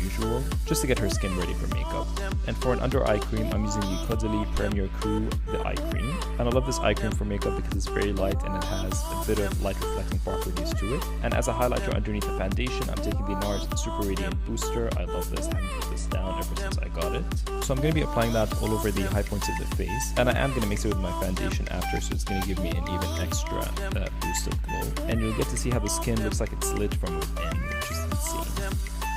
usual, just to get her skin ready for makeup. And for an under eye cream, I'm using the Caudalie Premier Crew, the eye cream. And I love this eye cream for makeup because it's very light and it has a bit of light reflecting properties to it. And as a highlighter underneath the foundation, I'm taking the NARS Super Radiant Booster. I love this, I haven't put this down ever since I got it. So I'm going to be applying that all over the high points of the face. And I am going to mix it with my foundation after, so it's going to give me an even extra boost of glow. And you'll get to see how the skin looks like it's lit from within, which is insane.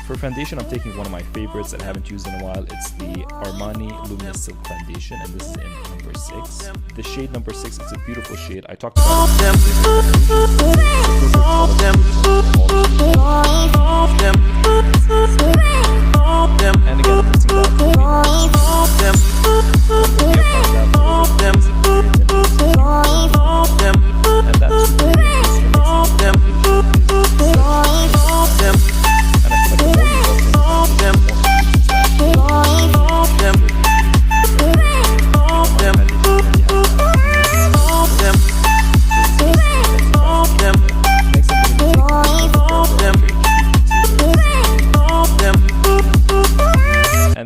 For foundation, I'm taking one of my favorites that I haven't used in a while. It's the Armani Luminous Silk Foundation, and this is in number 6. The shade number 6, it's a beautiful shade. I talked about and again, I'm mixing that and that's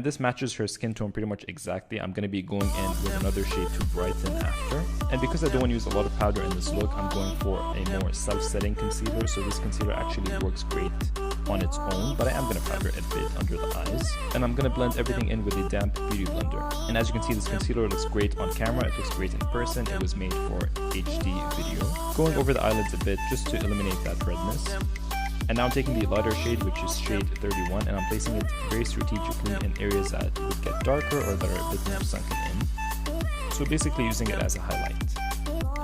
this matches her skin tone pretty much exactly. I'm going to be going in with another shade to brighten after. And because I don't want to use a lot of powder in this look, I'm going for a more self-setting concealer. So this concealer actually works great on its own, but I am going to powder a bit under the eyes. And I'm going to blend everything in with a damp beauty blender. And as you can see, this concealer looks great on camera. It looks great in person. It was made for HD video. Going over the eyelids a bit just to eliminate that redness. And now I'm taking the lighter shade, which is shade 31, and I'm placing it very strategically in areas that would get darker or that are a bit more sunken in. So basically using it as a highlight.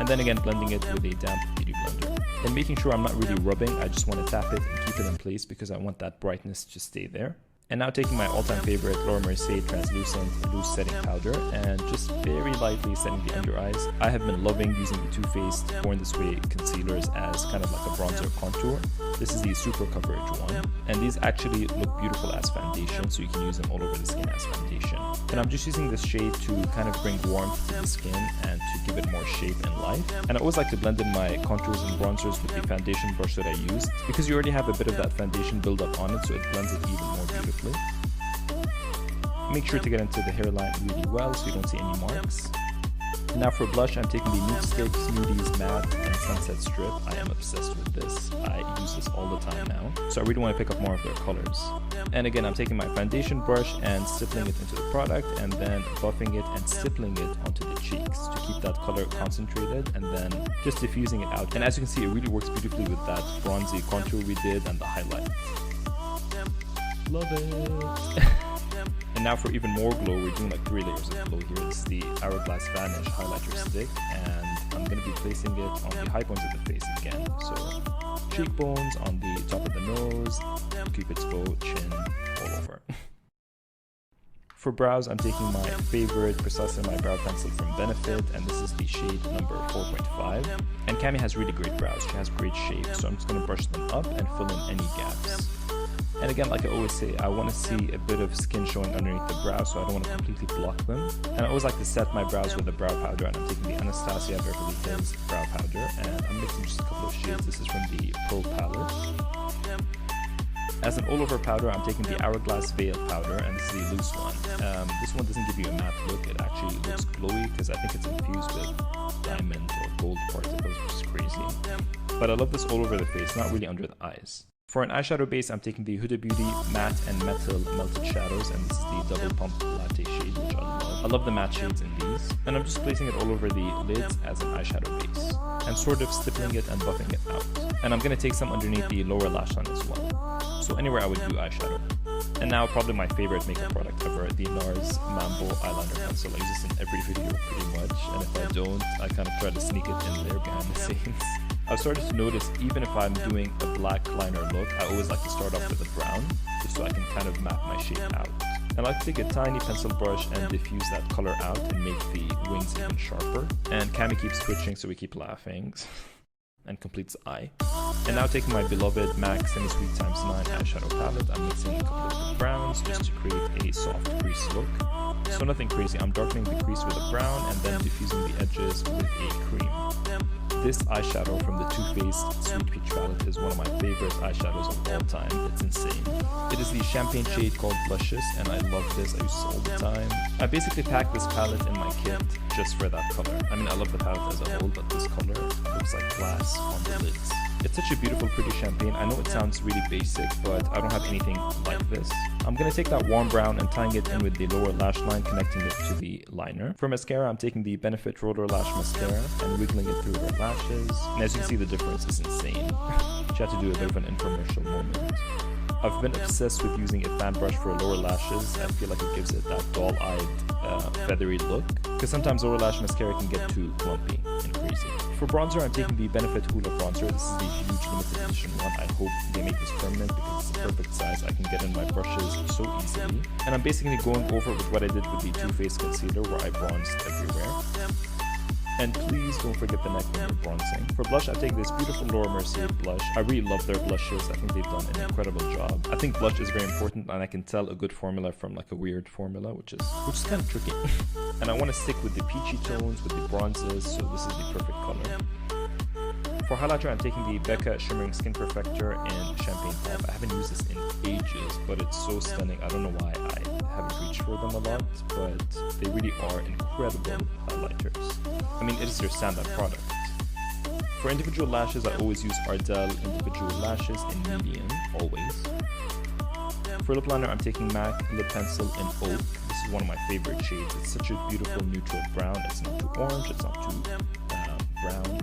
And then again blending it with a damp beauty blender. And making sure I'm not really rubbing, I just want to tap it and keep it in place because I want that brightness to stay there. And now taking my all-time favorite Laura Mercier Translucent Loose Setting Powder and just very lightly setting the under eyes. I have been loving using the Too Faced Born This Way concealers as kind of like a bronzer contour. This is the Super Coverage one. And these actually look beautiful as foundation, so you can use them all over the skin as foundation. And I'm just using this shade to kind of bring warmth to the skin and to give it more shape and life. And I always like to blend in my contours and bronzers with the foundation brush that I used because you already have a bit of that foundation buildup on it, so it blends it even more beautifully. Make sure to get into the hairline really well so you don't see any marks. And now for blush, I'm taking the Nude Stick Smoothies Matte and Sunset Strip. I am obsessed with this. I use this all the time now. So I really want to pick up more of their colors. And again, I'm taking my foundation brush and stippling it into the product and then buffing it and stippling it onto the cheeks to keep that color concentrated and then just diffusing it out. And as you can see, it really works beautifully with that bronzy contour we did and the highlight. Love it! And now for even more glow, we're doing like 3 layers of glow here. This is the Hourglass Vanish Highlighter Stick, and I'm going to be placing it on the high points of the face again. So cheekbones, on the top of the nose, cupid's bow, chin, all over. For brows, I'm taking my favorite Precisely My Brow Pencil from Benefit, and this is the shade number 4.5. And Cami has really great brows. She has great shape, so I'm just going to brush them up and fill in any gaps. And again, like I always say, I want to see a bit of skin showing underneath the brow, so I don't want to completely block them. And I always like to set my brows with a brow powder, and I'm taking the Anastasia Beverly Hills brow powder, and I'm mixing just a couple of shades. This is from the Pro palette. As an all-over powder, I'm taking the Hourglass Veil powder, and this is the loose one. This one doesn't give you a matte look, it actually looks glowy because I think it's infused with diamond or gold particles, which is crazy. But I love this all over the face, not really under the eyes. For an eyeshadow base, I'm taking the Huda Beauty Matte and Metal Melted Shadows, and this is the Double Pump Latte shade, which I love. I love the matte shades in these. And I'm just placing it all over the lids as an eyeshadow base, and sort of stippling it and buffing it out. And I'm going to take some underneath the lower lash line as well. So anywhere I would do eyeshadow. And now probably my favorite makeup product ever, the NARS Mambo Eyeliner Pencil. I use this in every video pretty much, and if I don't, I kind of try to sneak it in there behind the scenes. I've started to notice even if I'm doing a black liner look, I always like to start off with a brown, just so I can kind of map my shape out. I like to take a tiny pencil brush and diffuse that color out and make the wings even sharper. And Cami keeps switching, so we keep laughing. And completes the eye. And now taking my beloved MAC Semi-Sweet x9 eyeshadow palette, I'm mixing a couple of the browns just to create a soft crease look. So nothing crazy, I'm darkening the crease with a brown and then diffusing the edges with a cream. This eyeshadow from the Too Faced Sweet Peach palette is one of my favorite eyeshadows of all time. It's insane. It is the champagne shade called Blushes, and I love this. I use this all the time. I basically packed this palette in my kit just for that color. I mean, I love the palette as a whole, but this color looks like glass on the lids. It's such a beautiful, pretty champagne. I know it sounds really basic, but I don't have anything like this. I'm gonna take that warm brown and tying it in with the lower lash line, connecting it to the liner. For mascara, I'm taking the Benefit Roller Lash Mascara and wiggling it through her lashes. And as you can see, the difference is insane. She had to do a bit of an infomercial moment. I've been obsessed with using a fan brush for lower lashes. I feel like it gives it that doll-eyed, feathery look. Because sometimes lower lash mascara can get too clumpy and crazy. For bronzer, I'm taking the Benefit Hoola Bronzer. This is the huge limited edition one. I hope they make this permanent because it's the perfect size. I can get in my brushes so easily. And I'm basically going over with what I did with the Too Faced Concealer, where I bronzed everywhere. And please don't forget the neck when you're bronzing. For blush, I take this beautiful Laura Mercier blush. I really love their blushes. I think they've done an incredible job. I think blush is very important, and I can tell a good formula from like a weird formula, which is kind of tricky. And I want to stick with the peachy tones, with the bronzes, so this is the perfect color. For highlighter, I'm taking the Becca Shimmering Skin Perfector in Champagne Pop. I haven't used this in ages, but it's so stunning. I don't know why I haven't reached for them a lot, but they really are incredible highlighters. I mean, it is their standout product. For individual lashes, I always use Ardell Individual Lashes in medium, always. For lip liner, I'm taking MAC Lip Pencil in Oak. This is one of my favorite shades. It's such a beautiful neutral brown. It's not too orange, it's not too brown.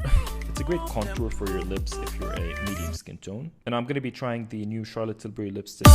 It's a great contour for your lips if you're a medium skin tone. And I'm going to be trying the new Charlotte Tilbury lipstick.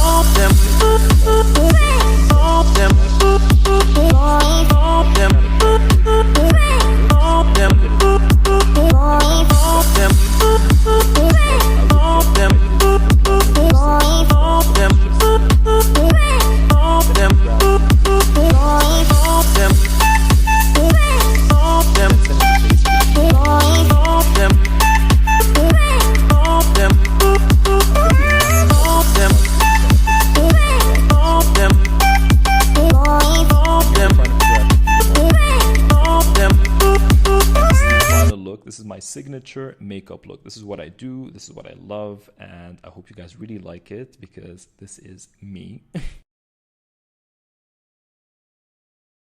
This is my signature makeup look. This is what I do, this is what I love, and I hope you guys really like it because this is me.